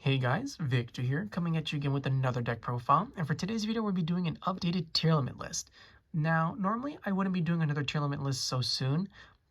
Hey guys, Victor here, coming at you again with another deck profile, and for today's video we'll be doing an updated Tearlament list. Now, normally I wouldn't be doing another Tearlament list so soon,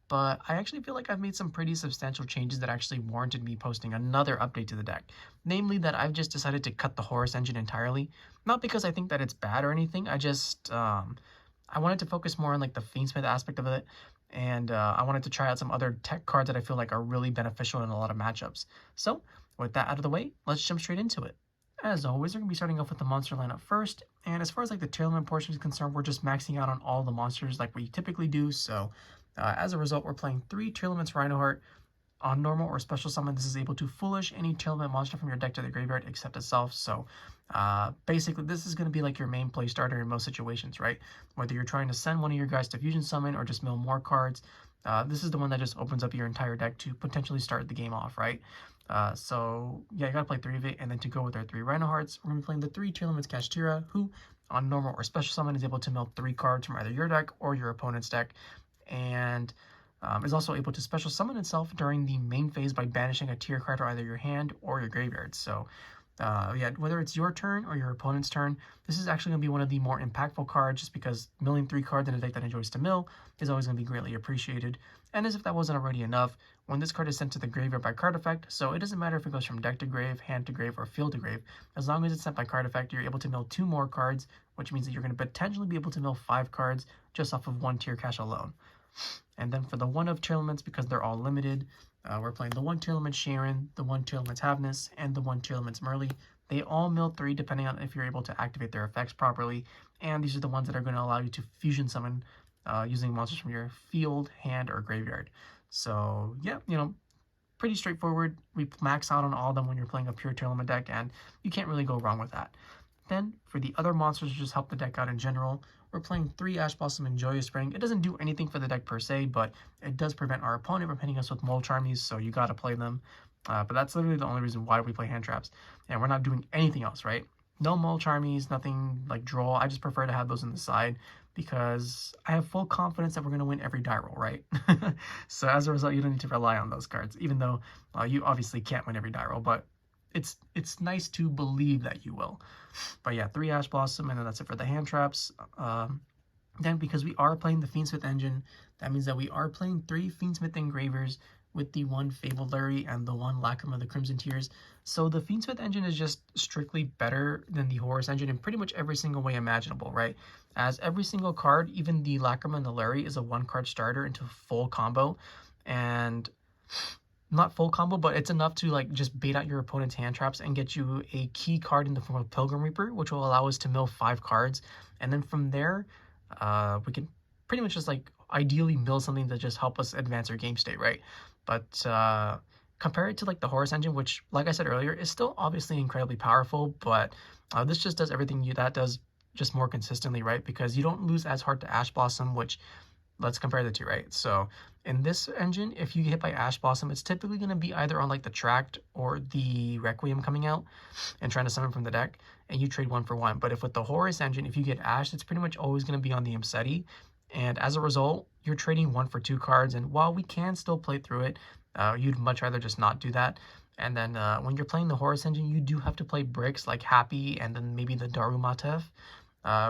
but I actually feel like I've made some pretty substantial changes that actually warranted me posting another update to the deck. Namely that I've just decided to cut the Horus engine entirely, not because I think that it's bad or anything, I wanted to focus more on like the Fiendsmith aspect of it, and I wanted to try out some other tech cards that I feel like are really beneficial in a lot of matchups. So, with that out of the way, let's jump straight into it. As always, we're going to be starting off with the monster lineup first, and as far as like the Tearlament portion is concerned, we're just maxing out on all the monsters like we typically do, so as a result, we're playing 3 Tearlaments Reinoheart. On normal or special summon, this is able to foolish any Tearlament monster from your deck to the graveyard except itself. So basically, this is going to be like your main play starter in most situations, right? Whether you're trying to send one of your guys to fusion summon or just mill more cards, this is the one that just opens up your entire deck to potentially start the game off, right? So yeah, you gotta play 3 of it, and then to go with our 3 Reinohearts, we're gonna be playing the 3 Tearlaments Kashtira, who on normal or special summon is able to mill 3 cards from either your deck or your opponent's deck, and is also able to special summon itself during the main phase by banishing a tier card from either your hand or your graveyard. So yeah, whether it's your turn or your opponent's turn, this is actually going to be one of the more impactful cards, just because milling 3 cards in a deck that enjoys to mill is always going to be greatly appreciated. And as if that wasn't already enough, when this card is sent to the graveyard by card effect, so it doesn't matter if it goes from deck to grave, hand to grave, or field to grave, as long as it's sent by card effect, you're able to mill 2 more cards, which means that you're going to potentially be able to mill 5 cards just off of 1 tier cash alone. And then for the 1 of Tearlaments, because they're all limited, we're playing the 1 Tearlaments Scheiren, the 1 Tearlaments Havnis, and the 1 Tearlaments merrli. They all mill 3 depending on if you're able to activate their effects properly, and these are the ones that are going to allow you to fusion summon using monsters from your field, hand, or graveyard. So yeah, pretty straightforward. We max out on all of them when you're playing a pure Tearlament deck, and you can't really go wrong with that. Then, for the other monsters to just help the deck out in general, we're playing 3 Ash Blossom and Joyous Spring. It doesn't do anything for the deck per se, but it does prevent our opponent from hitting us with Mold Charmies, so you gotta play them. But that's literally the only reason why we play hand traps. And we're not doing anything else, right? No Mold Charmies, nothing like draw. I just prefer to have those on the side because I have full confidence that we're going to win every die roll, right? So as a result, you don't need to rely on those cards, even though you obviously can't win every die roll, but it's nice to believe that you will. But yeah, 3 Ash Blossom, and then that's it for the hand traps. Then, because we are playing the Fiendsmith engine, that means that we are playing 3 Fiendsmith Engravers with the 1 Fabled Lurrie and the 1 Lacrima, the Crimson Tears. So the Fiendsmith engine is just strictly better than the Horus engine in pretty much every single way imaginable, right? As every single card, even the Lacrima and the Lurrie, is a 1-card starter into full combo, and not full combo, but it's enough to like just bait out your opponent's hand traps and get you a key card in the form of Pilgrim Reaper, which will allow us to mill 5 cards. And then from there, we can pretty much just like ideally mill something that just help us advance our game state, right? But compare it to like the Horus engine, which, like I said earlier, is still obviously incredibly powerful, but this just does everything that does just more consistently, right? Because you don't lose as hard to Ash Blossom, which, let's compare the two, right? So in this engine, if you get hit by Ash Blossom, it's typically going to be either on like the Tract or the Requiem coming out and trying to summon from the deck, and you trade 1 for 1. But if with the Horus engine, if you get Ash, it's pretty much always going to be on the Imseti, and as a result, you're trading 1 for 2 cards, and while we can still play through it, you'd much rather just not do that. And then when you're playing the Horus engine, you do have to play bricks like Happy and then maybe the Darumatef,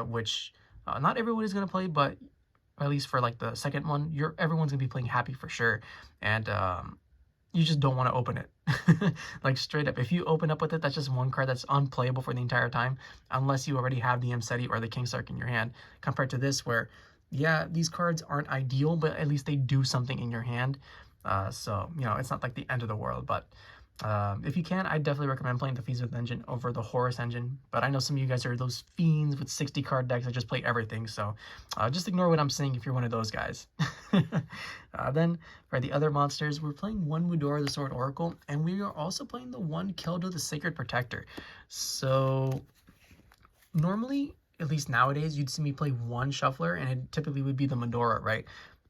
which not everyone is going to play, but at least for like the second one, everyone's gonna be playing Happy for sure, and you just don't want to open it. Like straight up, if you open up with it, that's just 1 card that's unplayable for the entire time, unless you already have the Imseti or the Kingsark in your hand, compared to this where, yeah, these cards aren't ideal, but at least they do something in your hand. So it's not like the end of the world, but if you can, I definitely recommend playing the Fiendsmith engine over the Horus engine. But I know some of you guys are those fiends with 60 card decks that just play everything, so just ignore what I'm saying if you're one of those guys. Then for the other monsters, we're playing 1 Mudora the Sword Oracle, and we are also playing the 1 Kedlo the Sacred Protector. So normally, at least nowadays, you'd see me play 1 Shuffler, and it typically would be the Mudora, right?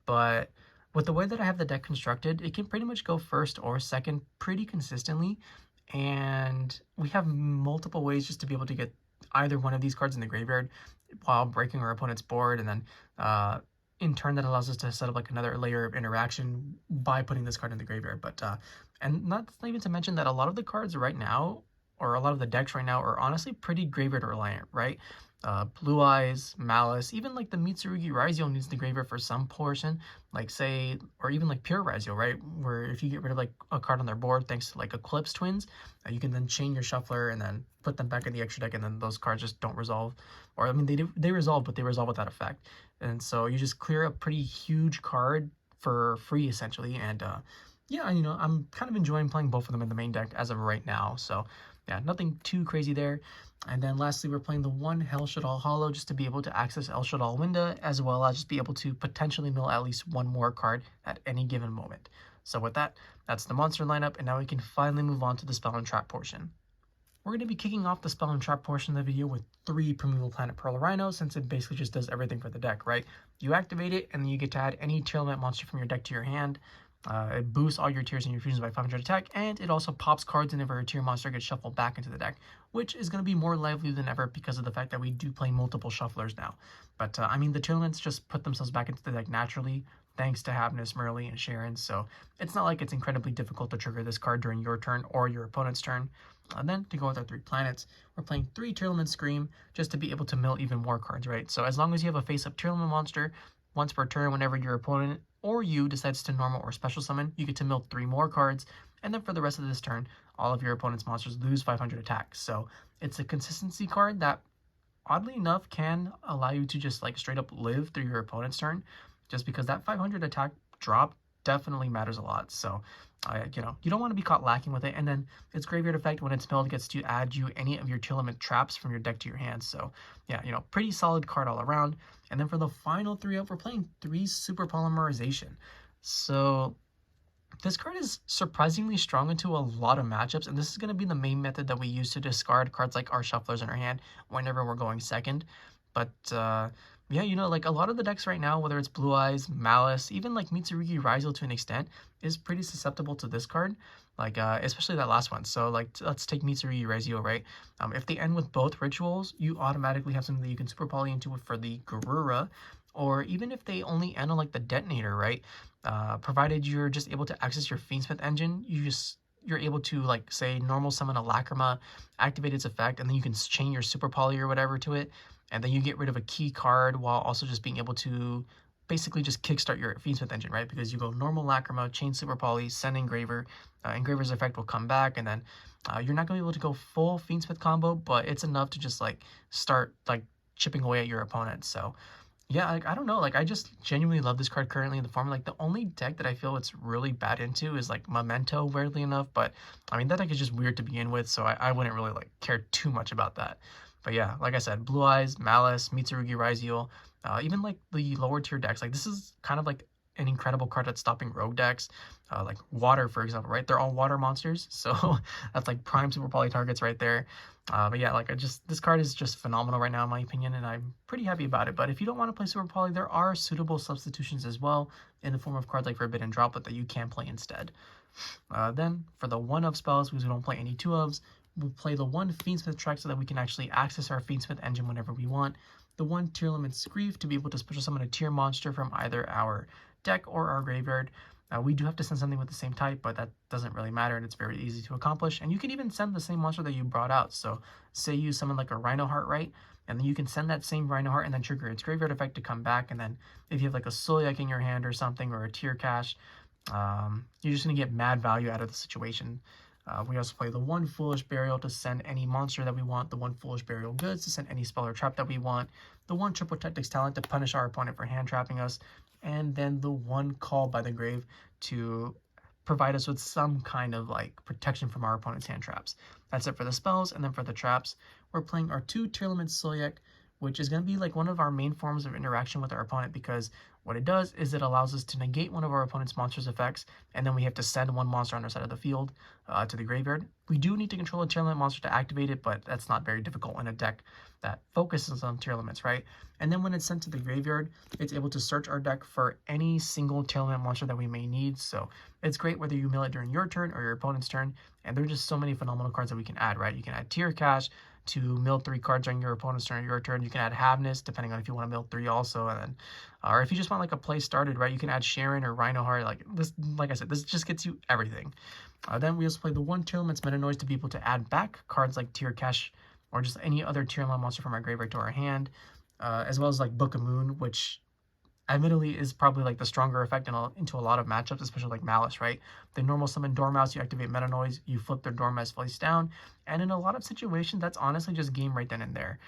But with the way that I have the deck constructed, it can pretty much go first or second pretty consistently, and we have multiple ways just to be able to get either one of these cards in the graveyard while breaking our opponent's board, and then in turn that allows us to set up like another layer of interaction by putting this card in the graveyard. But and not even to mention that a lot of the cards right now or a lot of the decks right now are honestly pretty graveyard reliant, right? Blue Eyes, Malice, even like the Mitsurugi Raizio needs the graveyard for some portion, like say, or even like Pure Raizio, right? Where if you get rid of like a card on their board thanks to like Eclipse Twins, you can then chain your shuffler and then put them back in the extra deck, and then those cards just don't resolve. Or I mean, they resolve, but they resolve without effect. And so you just clear a pretty huge card for free essentially. And yeah, you know, I'm kind of enjoying playing both of them in the main deck as of right now. So yeah, nothing too crazy there. And then lastly, we're playing the one helshaddoll Hollow just to be able to access helshaddoll Winda, as well as just be able to potentially mill at least one more card at any given moment. So with that, that's the monster lineup, and now we can finally move on to the spell and trap portion. We're going to be kicking off the spell and trap portion of the video with 3 Primeval Planet Perlereino, since it basically just does everything for the deck, right? You activate it, and then you get to add any Tearlament monster from your deck to your hand. It boosts all your tiers and your fusions by 500 attack, and it also pops cards whenever a tier monster gets shuffled back into the deck, which is going to be more lively than ever because of the fact that we do play multiple shufflers now. But I mean, the Tearlaments just put themselves back into the deck naturally, thanks to Havnis, merrli, and Scheiren, so it's not like it's incredibly difficult to trigger this card during your turn or your opponent's turn. And then to go with our 3 planets, we're playing 3 Tearlaments Scream just to be able to mill even more cards, right? So as long as you have a face-up Tearlament monster, once per turn, whenever your opponent or you decides to normal or special summon, you get to mill 3 more cards, and then for the rest of this turn, all of your opponent's monsters lose 500 attack. So it's a consistency card that, oddly enough, can allow you to just like straight up live through your opponent's turn, just because that 500 attack drop definitely matters a lot. So you know, you don't want to be caught lacking with it. And then its graveyard effect, when it's milled, gets to add you any of your Tearlament traps from your deck to your hand. So yeah, you know, pretty solid card all around. And then for the final 3 up, we're playing 3 Super Polymerization. So this card is surprisingly strong into a lot of matchups, and this is going to be the main method that we use to discard cards like our shufflers in our hand whenever we're going second. But yeah, you know, like a lot of the decks right now, whether it's Blue Eyes, Malice, even like Mitsurugi Raizio to an extent, is pretty susceptible to this card, like especially that last one. So like, let's take Mitsurugi Raizio, right? If they end with both rituals, you automatically have something that you can super poly into for the Garura, or even if they only end on like the detonator, right? Provided you're just able to access your Fiendsmith engine, you're able to like say normal summon a Lacrima, activate its effect, and then you can chain your super poly or whatever to it, and then you get rid of a key card while also just being able to basically just kickstart your Fiendsmith engine, right? Because you go normal Lacrima, chain super poly, send Engraver, Engraver's effect will come back, and then you're not gonna be able to go full Fiendsmith combo, but it's enough to just like start like chipping away at your opponent. So yeah, like, I don't know, like I just genuinely love this card currently in the form. Like the only deck that I feel it's really bad into is like Memento, weirdly enough, but I mean that deck is just weird to begin with, so I wouldn't really like care too much about that. But yeah, like I said, Blue Eyes, Malice, Mitsurugi Raizio, even like the lower tier decks, like this is kind of like an incredible card at stopping rogue decks, like Water, for example, right? They're all water monsters, so that's like prime super poly targets right there. But yeah, like this card is just phenomenal right now in my opinion, and I'm pretty happy about it. But if you don't want to play super poly, there are suitable substitutions as well in the form of cards like Forbidden Droplet that you can play instead. Then for the 1-of spells, because we don't play any 2-ofs, we'll play the 1 Fiendsmith Tract so that we can actually access our Fiendsmith engine whenever we want. The 1 Tearlaments Grief to be able to special summon a tier monster from either our deck or our graveyard. We do have to send something with the same type, but that doesn't really matter, and it's very easy to accomplish. And you can even send the same monster that you brought out. So say you summon like a Reinoheart, right? And then you can send that same Reinoheart and then trigger its graveyard effect to come back. And then if you have like a Sulliek in your hand or something, or a Tear Cache, you're just going to get mad value out of the situation. We also play the 1 Foolish Burial to send any monster that we want, the 1 Foolish Burial Goods to send any spell or trap that we want, the 1 Triple Tactics Talent to punish our opponent for hand trapping us, and then the 1 Call by the Grave to provide us with some kind of like protection from our opponent's hand traps. That's it for the spells. And then for the traps, we're playing our 2 Tearlaments Sulliek, which is going to be like one of our main forms of interaction with our opponent, because what it does is it allows us to negate one of our opponent's monster's effects, and then we have to send 1 monster on our side of the field to the graveyard. We do need to control a Tearlament monster to activate it, but that's not very difficult in a deck that focuses on Tearlaments, right? And then when it's sent to the graveyard, it's able to search our deck for any single Tearlament monster that we may need. So it's great whether you mill it during your turn or your opponent's turn, and there are just so many phenomenal cards that we can add, right? You can add Tear Cache, to mill 3 cards during your opponent's turn or your turn. You can add Havnis, depending on if you want to mill 3 also, and then, or if you just want like a play started, right? You can add Scheiren or Reinoheart. Like this, like I said, this just gets you everything. Then we also play the 1 Tearlaments Metanoise to be able to add back cards like Tear Cash or just any other Tearlaments monster from our graveyard to our hand, as well as like Book of Moon, which admittedly is probably like the stronger effect into a lot of matchups, especially like Malice, right? The normal summon Dormouse, you activate Metanoise, you flip their Dormouse face down, and in a lot of situations, that's honestly just game right then and there.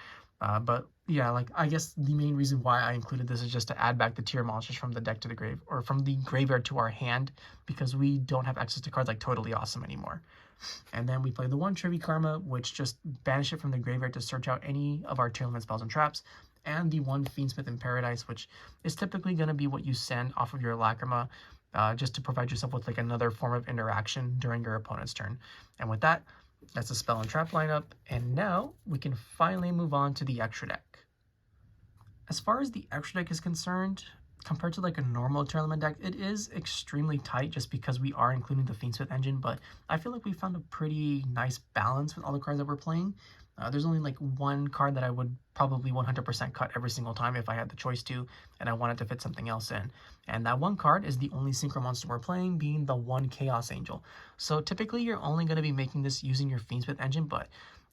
But yeah, like I guess the main reason why I included this is just to add back the tier monsters from the deck to the grave, or from the graveyard to our hand, because we don't have access to cards like Totally Awesome anymore. And then we play the 1 Trivikarma, which just banish it from the graveyard to search out any of our Tearlaments spells and traps, and the 1 Fiendsmith in Paradise, which is typically going to be what you send off of your Lacrima, just to provide yourself with like another form of interaction during your opponent's turn. And with that, that's the spell and trap lineup, and now we can finally move on to the extra deck. As far as the extra deck is concerned, compared to like a normal Tearlament deck, it is extremely tight just because we are including the Fiendsmith engine, but I feel like we found a pretty nice balance with all the cards that we're playing. There's only like one card that I would probably 100% cut every single time if I had the choice to, and I wanted to fit something else in. And that one card is the only synchro monster we're playing, being the 1 Chaos Angel. So typically you're only going to be making this using your Fiendsmith engine, but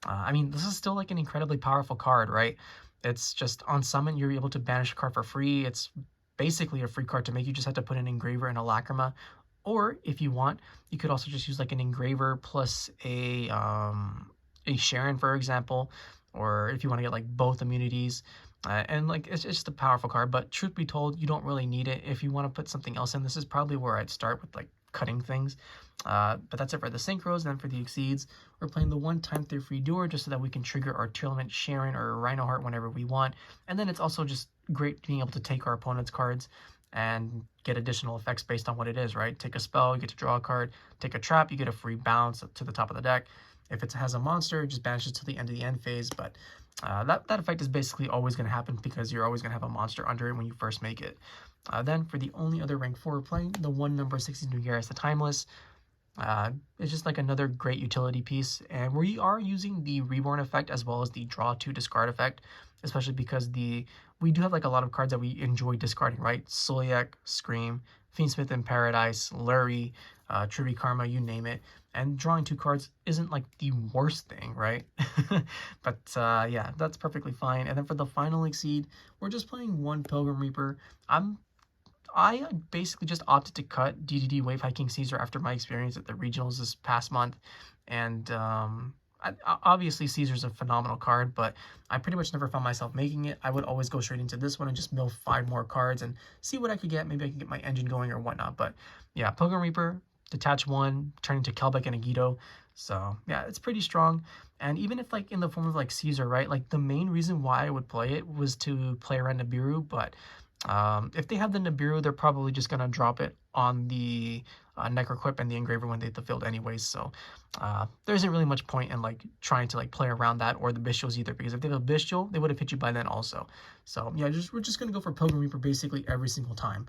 I mean, this is still like an incredibly powerful card, right? It's just on summon, you're able to banish a card for free. It's basically a free card to make. You just have to put an Engraver and a Lacrima. Or if you want, you could also just use like an Engraver plus a Scheiren, for example, or if you want to get like both immunities, and like it's just a powerful card. But truth be told, you don't really need it. If you want to put something else in, this is probably where I'd start with like cutting things. But that's it for the synchros. And then for the exceeds, we're playing the 1 time 3 free doer just so that we can trigger our Tearlaments Scheiren or Reinoheart whenever we want. And then it's also just great being able to take our opponent's cards and get additional effects based on what it is, right? Take a spell, you get to draw a card. Take a trap, you get a free bounce to the top of the deck. If it has a monster, it just banishes to the end of the end phase, but that effect is basically always going to happen because you're always going to have a monster under it when you first make it. Then for the only other rank 4 we're playing, the 1 number 16 Dugares, the Timeless. It's just like another great utility piece, and we are using the Reborn effect as well as the Draw 2 Discard effect, especially because we do have like a lot of cards that we enjoy discarding, right? Sulliek, Scream, Fiendsmith in Paradise, Lurrie, Trivikarma, you name it. And drawing 2 cards isn't like the worst thing, right? But yeah, that's perfectly fine. And then for the final exceed, we're just playing 1 Pilgrim Reaper. I basically just opted to cut DDD Wave High King Caesar after my experience at the regionals this past month. And obviously Caesar's a phenomenal card, but I pretty much never found myself making it. I would always go straight into this one and just mill 5 more cards and see what I could get. Maybe I can get my engine going or whatnot. But yeah, Pilgrim Reaper, detach 1, turn into Kelbeck and Agito. So yeah, it's pretty strong. And even if like in the form of like Caesar, right? Like the main reason why I would play it was to play around Nibiru, but if they have the Nibiru, they're probably just going to drop it on the Necroquip and the Engraver when they hit the field anyways. So there isn't really much point in like trying to like play around that or the Bestials either, because if they have a Bestial, they would have hit you by then also. So yeah, we're just going to go for Pilgrim Reaper basically every single time,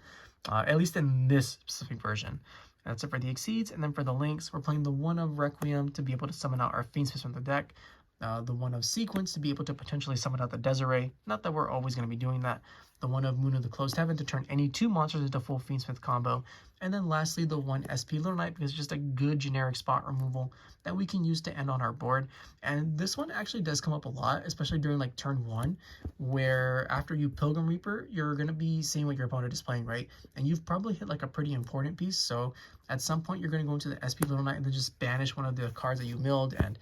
at least in this specific version. That's it for the exceeds. And then for the links, we're playing the 1 of Requiem to be able to summon out our Fiendsmith from the deck. The 1 of Sequence to be able to potentially summon out the Desiree. Not that we're always going to be doing that. The 1 of Moon of the Closed Heaven to turn any 2 monsters into full Fiendsmith combo. And then lastly, the 1 SP Little Knight, because it's just a good generic spot removal that we can use to end on our board. And this one actually does come up a lot, especially during like turn 1, where after you Pilgrim Reaper, you're going to be seeing what your opponent is playing, right? And you've probably hit like a pretty important piece. So at some point, you're going to go into the SP Little Knight and then just banish one of the cards that you milled, and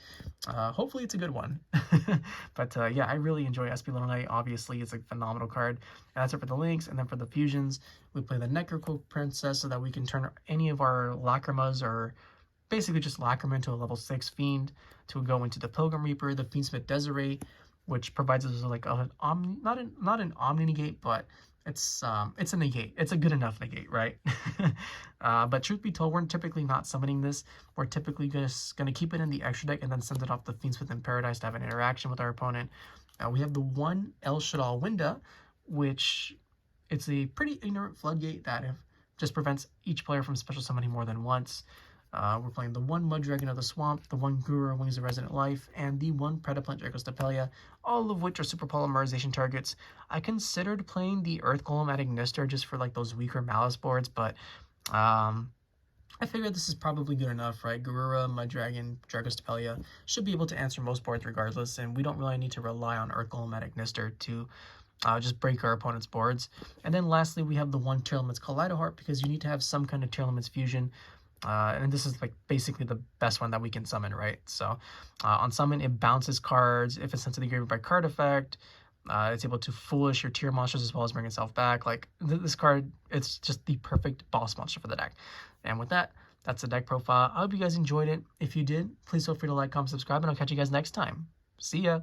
hopefully it's a good one. But yeah, I really enjoy SP Little Knight. Obviously, it's a phenomenal card. And that's it for the links. And then for the fusions, we play the Necroquip Princess so that we can turn any of our Lacrimas, or basically just Lacrima, into a level 6 Fiend to go into the Pilgrim Reaper, the Fiendsmith Desiree, which provides us with like not an Omni Negate, but it's a negate. It's a good enough negate, right? But truth be told, we're typically not summoning this. We're typically just going to keep it in the extra deck and then send it off the Fiendsmith in Paradise to have an interaction with our opponent. We have the 1 helshaddoll Winda, which it's a pretty ignorant floodgate that just prevents each player from special summoning more than once. We're playing the 1 Mud Dragon of the Swamp, the 1 Guru Wings of Resident Life, and the 1 Predaplant Dracostapelia, all of which are super polymerization targets. I considered playing the Earth Golem at Ignister just for like those weaker Malice boards, but I figured this is probably good enough, right? Garura, Mud Dragon, Dragostapelia should be able to answer most boards regardless, and we don't really need to rely on Earth Golem at Ignister to just break our opponent's boards. And then lastly, we have the 1 Tearlaments Kaleidoheart, because you need to have some kind of Tearlaments fusion. And this is like basically the best one that we can summon, right? So on summon, it bounces cards. If it's sent to the graveyard by card effect, it's able to foolish your tier monsters as well as bring itself back. Like this card, it's just the perfect boss monster for the deck. And with that, that's the deck profile. I hope you guys enjoyed it. If you did, please feel free to like, comment, subscribe, and I'll catch you guys next time. See ya!